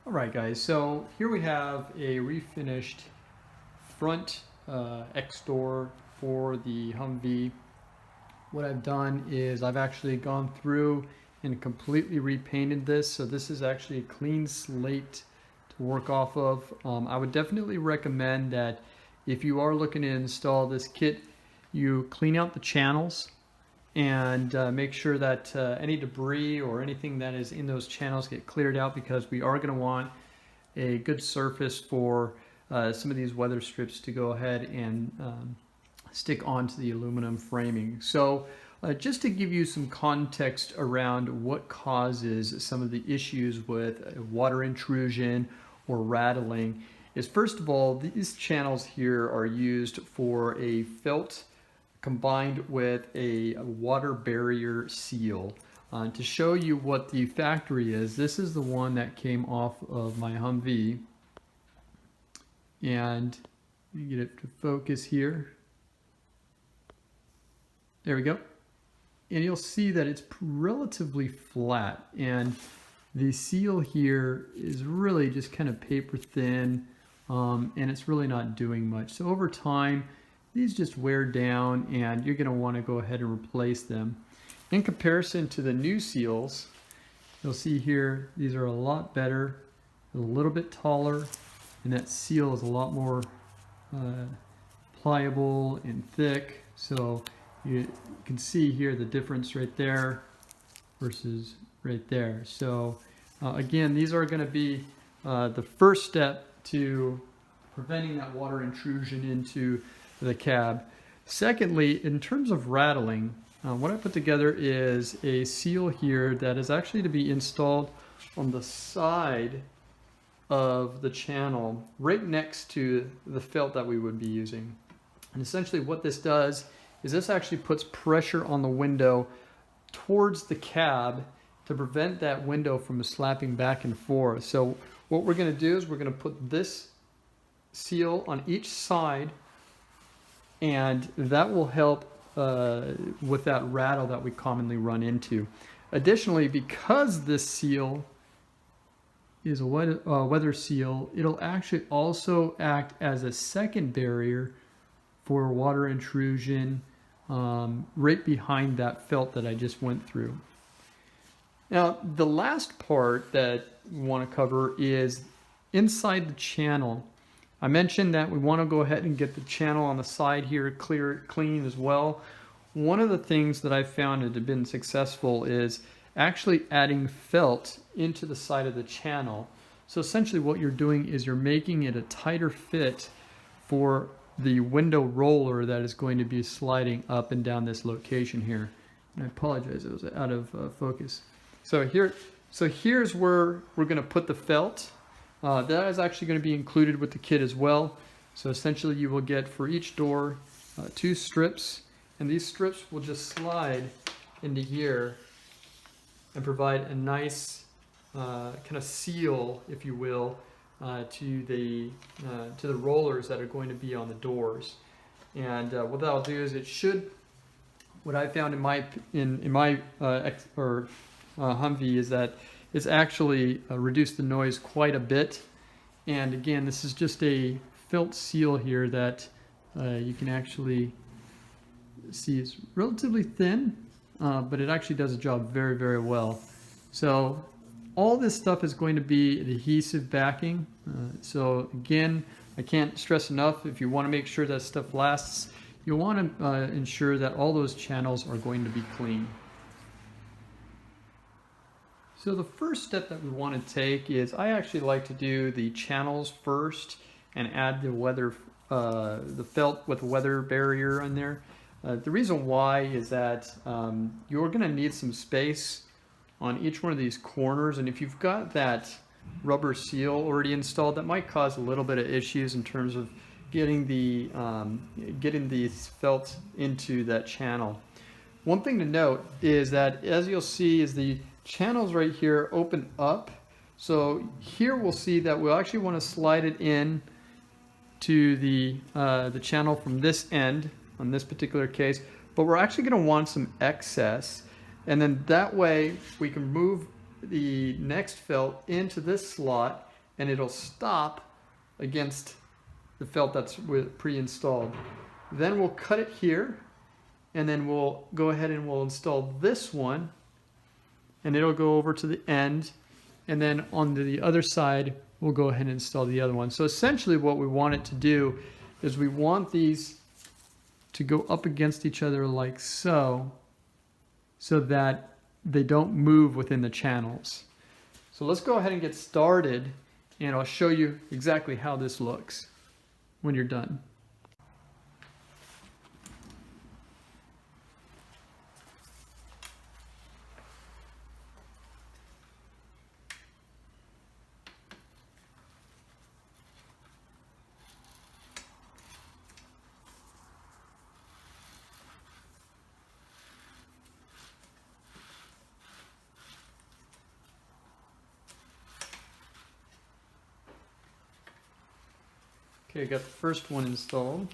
All right, guys, so here we have a refinished front X door for the Humvee. What I've done is I've actually gone through and completely repainted this, so this is actually a clean slate to work off of. I would definitely recommend that if you are looking to install this kit, you clean out the channels and make sure that any debris or anything that is in those channels get cleared out, because we are going to want a good surface for some of these weather strips to go ahead and stick onto the aluminum framing. So just to give you some context around what causes some of the issues with water intrusion or rattling is, first of all, these channels here are used for a felt combined with a water barrier seal. To show you what the factory is, this is the one that came off of my Humvee, and you get it to focus here. There we go. And you'll see that it's relatively flat, and the seal here is really just kind of paper thin, and it's really not doing much. So over time, these just wear down, and you're going to want to go ahead and replace them. In comparison to the new seals, you'll see here these are a lot better, a little bit taller, and that seal is a lot more pliable and thick. So you can see here the difference right there versus right there. So again, these are going to be the first step to preventing that water intrusion into the cab. Secondly, in terms of rattling, what I put together is a seal here that is actually to be installed on the side of the channel right next to the felt that we would be using. And essentially what this does is this actually puts pressure on the window towards the cab to prevent that window from slapping back and forth. So what we're going to do is we're going to put this seal on each side, and that will help with that rattle that we commonly run into. Additionally, because this seal is a weather seal, it'll actually also act as a second barrier for water intrusion right behind that felt that I just went through. Now, the last part that we want to cover is inside the channel. I mentioned that we want to go ahead and get the channel on the side here clean as well. One of the things that I've found that have been successful is actually adding felt into the side of the channel. So essentially what you're doing is you're making it a tighter fit for the window roller that is going to be sliding up and down this location here. And I apologize, it was out of focus. So here's where we're going to put the felt. That is actually going to be included with the kit as well. So essentially you will get for each door 2 strips, and these strips will just slide into here and provide a nice kind of seal, if you will, to the rollers that are going to be on the doors. And what that'll do is it should, what I found in my Humvee is that it's actually reduced the noise quite a bit. And again, this is just a felt seal here that you can actually see is relatively thin, but it actually does a job very, very well. So all this stuff is going to be adhesive backing. So again, I can't stress enough, if you want to make sure that stuff lasts, you'll want to ensure that all those channels are going to be clean. So the first step that we want to take is I actually like to do the channels first and add the felt with weather barrier on there. The reason why is that you're going to need some space on each one of these corners, and if you've got that rubber seal already installed, that might cause a little bit of issues in terms of getting the felt into that channel. One thing to note is that, as you'll see, is the channels right here open up. So here we'll see that we'll actually want to slide it in to the channel from this end on this particular case, but we're actually going to want some excess, and then that way we can move the next felt into this slot and it'll stop against the felt that's pre-installed. Then we'll cut it here, and then we'll go ahead and we'll install this one, and it'll go over to the end, and then on the other side we'll go ahead and install the other one. So essentially what we want it to do is we want these to go up against each other like so that they don't move within the channels. So let's go ahead and get started, and I'll show you exactly how this looks when you're done. Okay, I got the first one installed.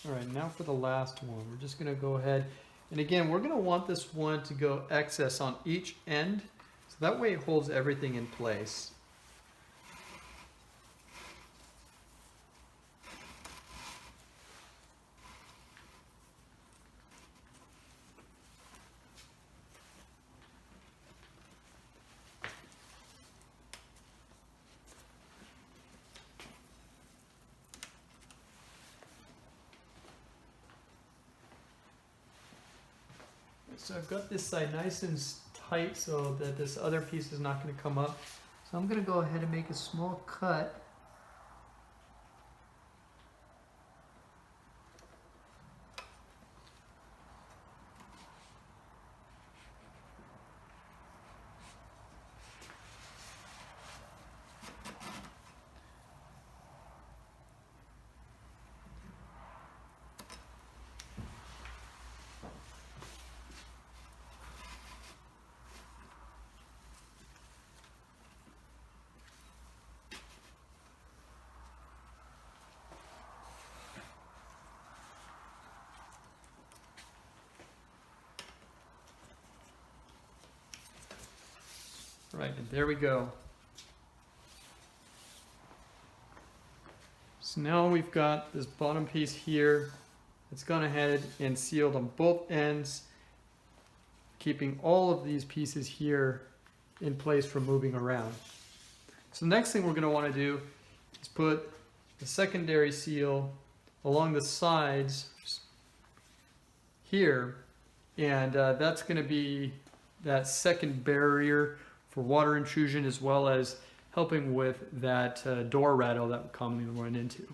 All right, now for the last one. We're just gonna go ahead, and again, we're gonna want this one to go excess on each end, so that way it holds everything in place. So I've got this side nice and tight so that this other piece is not going to come up. So I'm going to go ahead and make a small cut. Right, and there we go. So now we've got this bottom piece here. It's gone ahead and sealed on both ends, keeping all of these pieces here in place for moving around. So the next thing we're going to want to do is put the secondary seal along the sides here, and that's going to be that second barrier for water intrusion, as well as helping with that door rattle that we commonly run into.